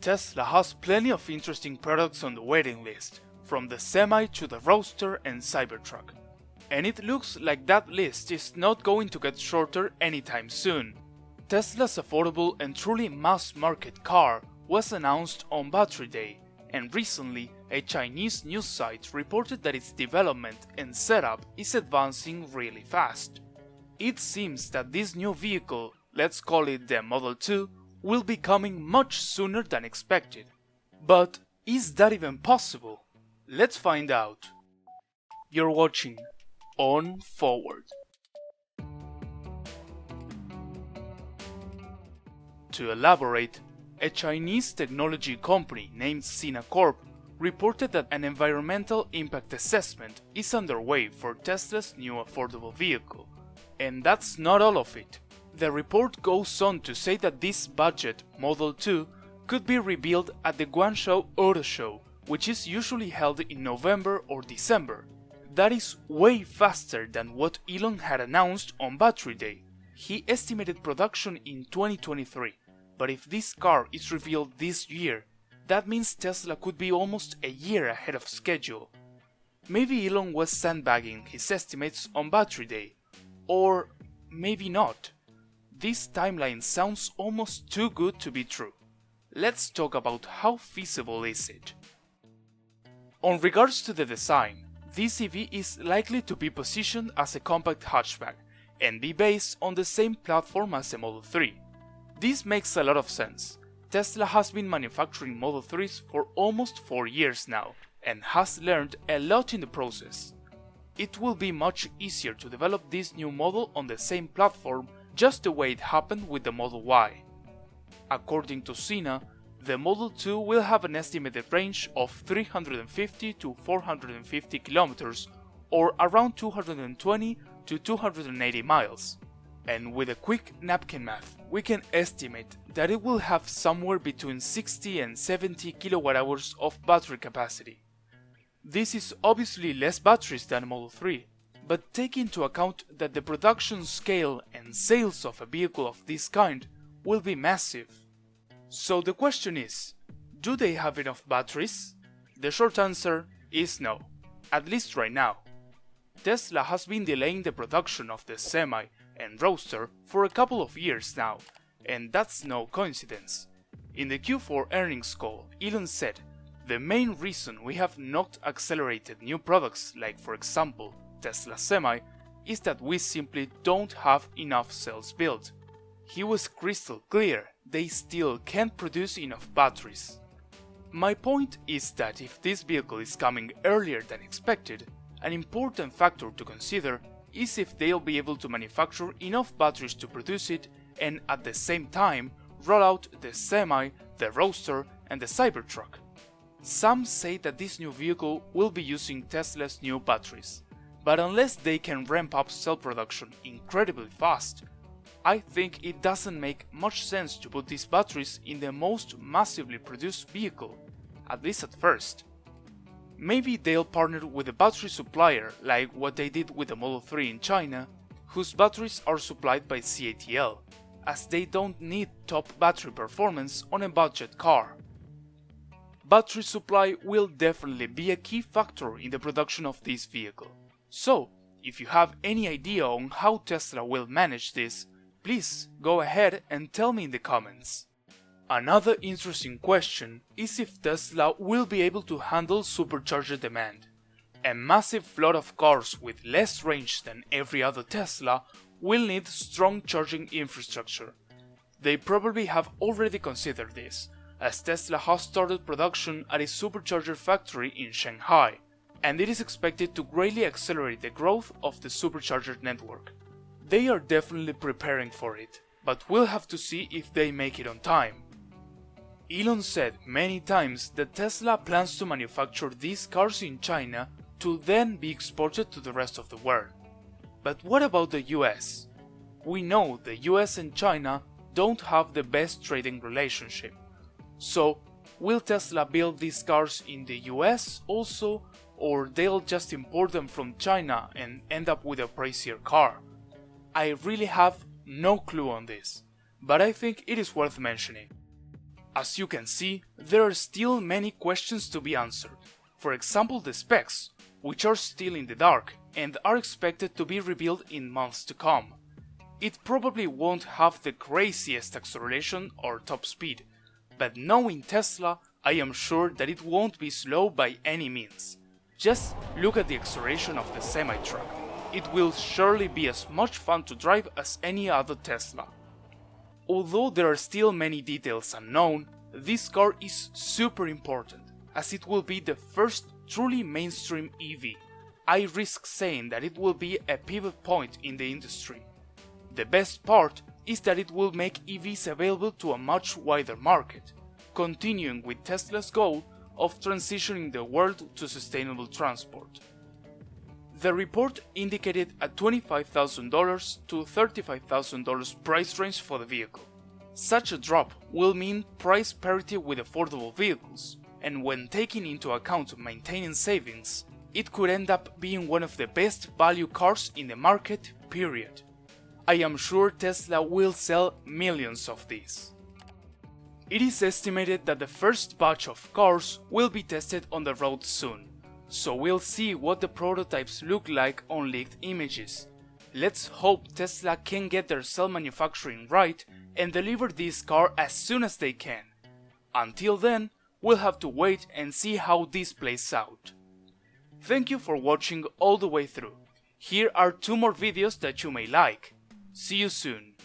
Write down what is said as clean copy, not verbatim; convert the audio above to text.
Tesla has plenty of interesting products on the waiting list, from the Semi to the Roadster and Cybertruck. And it looks like that list is not going to get shorter anytime soon. Tesla's affordable and truly mass-market car was announced on Battery Day, and recently a Chinese news site reported that its development and setup is advancing really fast. It seems that this new vehicle, let's call it the Model 2, will be coming much sooner than expected. But is that even possible? Let's find out. You're watching On Forward. To elaborate, a Chinese technology company named Sina Corp reported that an environmental impact assessment is underway for Tesla's new affordable vehicle. And that's not all of it. The report goes on to say that this budget Model 2 could be revealed at the Guangzhou Auto Show, which is usually held in November or December. That is way faster than what Elon had announced on Battery Day. He estimated production in 2023, but if this car is revealed this year, that means Tesla could be almost a year ahead of schedule. Maybe Elon was sandbagging his estimates on Battery Day, or maybe not. This timeline sounds almost too good to be true. Let's talk about how feasible is it. On regards to the design, this EV is likely to be positioned as a compact hatchback and be based on the same platform as the Model 3. This makes a lot of sense. Tesla has been manufacturing Model 3s for almost 4 years now and has learned a lot in the process. It will be much easier to develop this new model on the same platform, just the way it happened with the Model Y. According to Sina, the Model 2 will have an estimated range of 350 to 450 kilometers, or around 220 to 280 miles. And with a quick napkin math, we can estimate that it will have somewhere between 60 and 70 kilowatt hours of battery capacity. This is obviously less batteries than Model 3, but take into account that the production scale and sales of a vehicle of this kind will be massive. So the question is, do they have enough batteries? The short answer is no, at least right now. Tesla has been delaying the production of the Semi and Roadster for a couple of years now, and that's no coincidence. In the Q4 earnings call, Elon said, "The main reason we have not accelerated new products like, for example, Tesla Semi, is that we simply don't have enough cells built." He was crystal clear, they still can't produce enough batteries. My point is that if this vehicle is coming earlier than expected, an important factor to consider is if they'll be able to manufacture enough batteries to produce it and at the same time roll out the Semi, the Roadster and the Cybertruck. Some say that this new vehicle will be using Tesla's new batteries, but unless they can ramp up cell production incredibly fast, I think it doesn't make much sense to put these batteries in the most massively produced vehicle, at least at first. Maybe they'll partner with a battery supplier like what they did with the Model 3 in China, whose batteries are supplied by CATL, as they don't need top battery performance on a budget car. Battery supply will definitely be a key factor in the production of this vehicle. So, if you have any idea on how Tesla will manage this, please go ahead and tell me in the comments. Another interesting question is if Tesla will be able to handle supercharger demand. A massive flood of cars with less range than every other Tesla will need strong charging infrastructure. They probably have already considered this, as Tesla has started production at a supercharger factory in Shanghai, and it is expected to greatly accelerate the growth of the supercharger network. They are definitely preparing for it, but we'll have to see if they make it on time. Elon said many times that Tesla plans to manufacture these cars in China to then be exported to the rest of the world. But what about the US? We know the US and China don't have the best trading relationship. So, will Tesla build these cars in the US also, or they'll just import them from China and end up with a pricier car? I really have no clue on this, but I think it is worth mentioning. As you can see, there are still many questions to be answered. For example, the specs, which are still in the dark and are expected to be revealed in months to come. It probably won't have the craziest acceleration or top speed, but knowing Tesla, I am sure that it won't be slow by any means. Just look at the acceleration of the semi-truck. It will surely be as much fun to drive as any other Tesla. Although there are still many details unknown, this car is super important, as it will be the first truly mainstream EV. I risk saying that it will be a pivot point in the industry. The best part is that it will make EVs available to a much wider market, continuing with Tesla's goal of transitioning the world to sustainable transport. The report indicated a $25,000 to $35,000 price range for the vehicle. Such a drop will mean price parity with affordable vehicles, and when taking into account maintenance savings, it could end up being one of the best value cars in the market, period. I am sure Tesla will sell millions of these. It is estimated that the first batch of cars will be tested on the road soon, so we'll see what the prototypes look like on leaked images. Let's hope Tesla can get their cell manufacturing right and deliver this car as soon as they can. Until then, we'll have to wait and see how this plays out. Thank you for watching all the way through. Here are 2 more videos that you may like. See you soon.